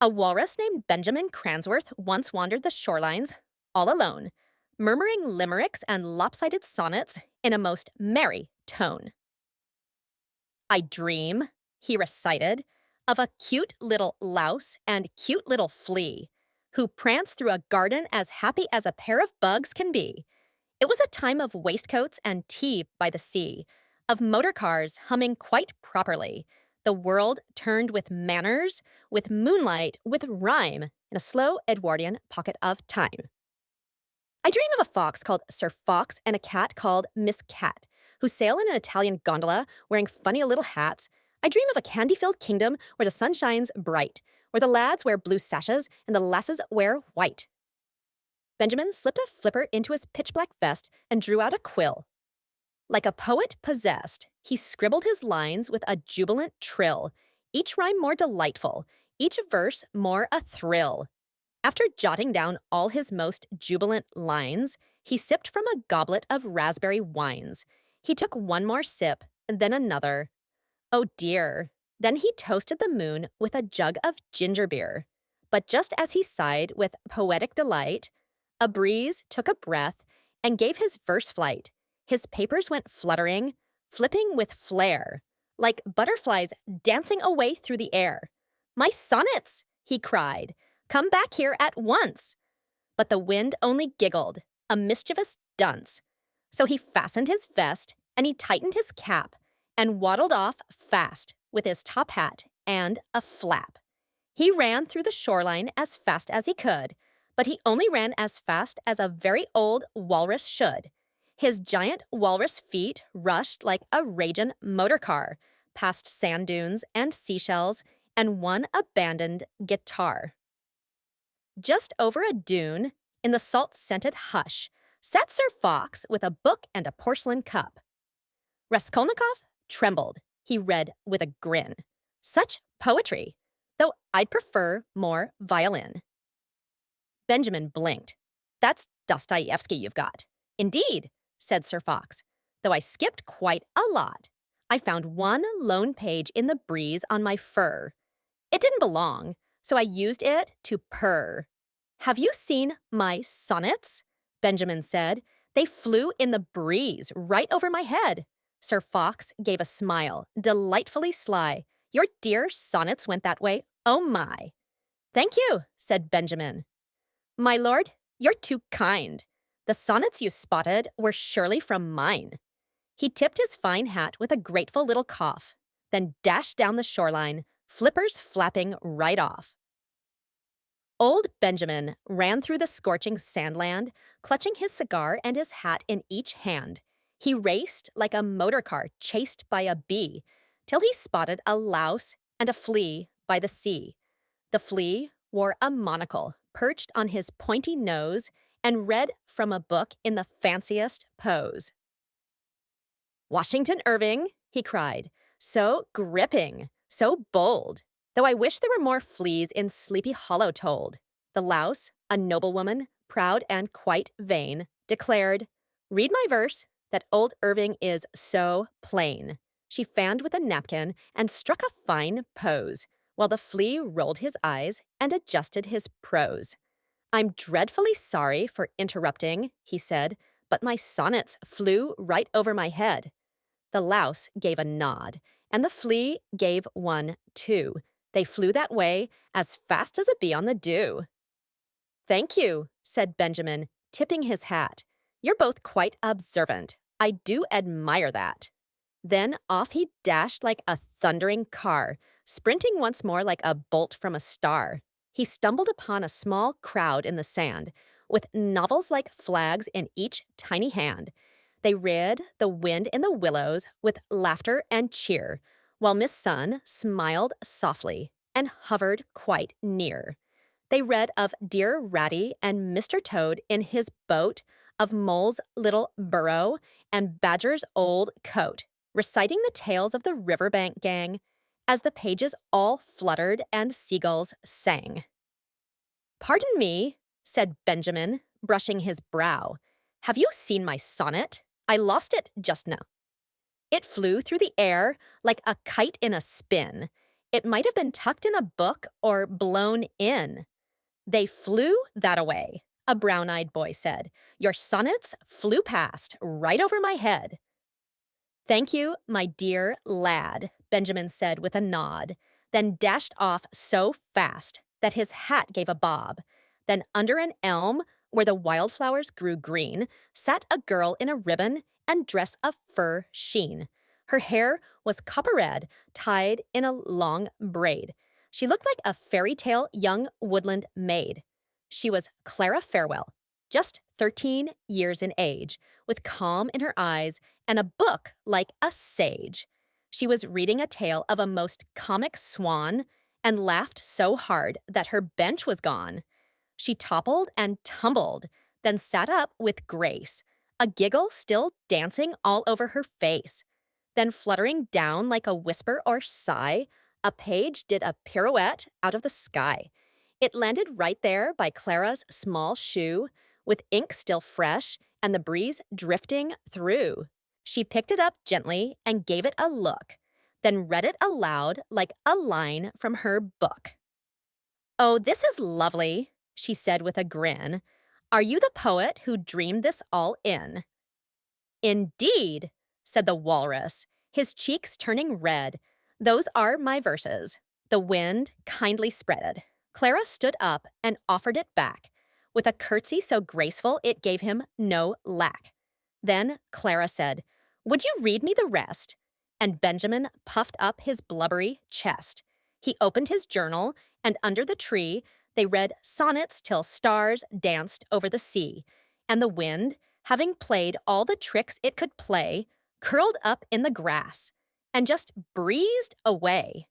A walrus named Benjamin Cransworth once wandered the shorelines, all alone, murmuring limericks and lopsided sonnets in a most merry tone. I dream, he recited, of a cute little louse and cute little flea, who prance through a garden as happy as a pair of bugs can be. It was a time of waistcoats and tea by the sea, of motor cars humming quite properly. The world turned with manners, with moonlight, with rhyme, in a slow Edwardian pocket of time. I dream of a fox called Sir Fox and a cat called Miss Cat, who sail in an Italian gondola wearing funny little hats. I dream of a candy-filled kingdom where the sun shines bright, where the lads wear blue sashes and the lasses wear white. Benjamin slipped a flipper into his pitch-black vest and drew out a quill. Like a poet possessed, he scribbled his lines with a jubilant trill, each rhyme more delightful, each verse more a thrill. After jotting down all his most jubilant lines, he sipped from a goblet of raspberry wines. He took one more sip, and then another. Oh dear. Then he toasted the moon with a jug of ginger beer. But just as he sighed with poetic delight, a breeze took a breath and gave his verse flight. His papers went fluttering, flipping with flair, like butterflies dancing away through the air. "My sonnets!" he cried. "Come back here at once!" But the wind only giggled, a mischievous dunce. So he fastened his vest, and he tightened his cap, and waddled off fast with his top hat and a flap. He ran through the shoreline as fast as he could, but he only ran as fast as a very old walrus should. His giant walrus feet rushed like a ragin' motor car, past sand dunes and seashells and one abandoned guitar. Just over a dune, in the salt-scented hush, sat Sir Fox with a book and a porcelain cup. Raskolnikov trembled. He read with a grin. Such poetry, though I'd prefer more violin. Benjamin blinked. "That's Dostoevsky you've got." "Indeed," said Sir Fox, "though I skipped quite a lot. I found one lone page in the breeze on my fur. It didn't belong, so I used it to purr." "Have you seen my sonnets?" Benjamin said. "They flew in the breeze right over my head." Sir Fox gave a smile, delightfully sly. "Your dear sonnets went that way, oh my." "Thank you," said Benjamin. "My lord, you're too kind. The sonnets you spotted were surely from mine." He tipped his fine hat with a grateful little cough, then dashed down the shoreline, flippers flapping right off. Old Benjamin ran through the scorching sandland, clutching his cigar and his hat in each hand. He raced like a motor car chased by a bee, till he spotted a louse and a flea by the sea. The flea wore a monocle perched on his pointy nose and read from a book in the fanciest pose. "Washington Irving," he cried, "so gripping, so bold. Though I wish there were more fleas in Sleepy Hollow told." The louse, a noblewoman, proud and quite vain, declared, "Read my verse, that old Irving is so plain." She fanned with a napkin and struck a fine pose, while the flea rolled his eyes and adjusted his prose. "I'm dreadfully sorry for interrupting," he said, "but my sonnets flew right over my head." The louse gave a nod, and the flea gave one, too. They flew that way as fast as a bee on the dew. "Thank you," said Benjamin, tipping his hat. "You're both quite observant. I do admire that." Then off he dashed like a thundering car, sprinting once more like a bolt from a star. He stumbled upon a small crowd in the sand, with novels like flags in each tiny hand. They read The Wind in the Willows with laughter and cheer, while Miss Sun smiled softly and hovered quite near. They read of dear Ratty and Mr. Toad in his boat, of Mole's little burrow and Badger's old coat, reciting the tales of the riverbank gang as the pages all fluttered and seagulls sang. "Pardon me," said Benjamin, brushing his brow. "Have you seen my sonnet? I lost it just now." It flew through the air like a kite in a spin. It might have been tucked in a book or blown in. They flew that away, a brown-eyed boy said. Your sonnets flew past, right over my head. Thank you, my dear lad, Benjamin said with a nod, then dashed off so fast that his hat gave a bob. Then under an elm, where the wildflowers grew green, sat a girl in a ribbon and dress of fur sheen. Her hair was copper red, tied in a long braid. She looked like a fairy tale young woodland maid. She was Clara Farewell, just 13 years in age, with calm in her eyes and a book like a sage. She was reading a tale of a most comic swan and laughed so hard that her bench was gone. She toppled and tumbled, then sat up with grace, a giggle still dancing all over her face. Then fluttering down like a whisper or sigh, a page did a pirouette out of the sky. It landed right there by Clara's small shoe, with ink still fresh and the breeze drifting through. She picked it up gently and gave it a look, then read it aloud like a line from her book. "Oh, this is lovely," she said with a grin. "Are you the poet who dreamed this all in?" "Indeed," said the walrus, his cheeks turning red. "Those are my verses." The wind kindly spreaded. Clara stood up and offered it back, with a curtsy so graceful it gave him no lack. Then Clara said, "Would you read me the rest?" And Benjamin puffed up his blubbery chest. He opened his journal, and under the tree they read sonnets till stars danced over the sea, and the wind, having played all the tricks it could play, curled up in the grass and just breezed away.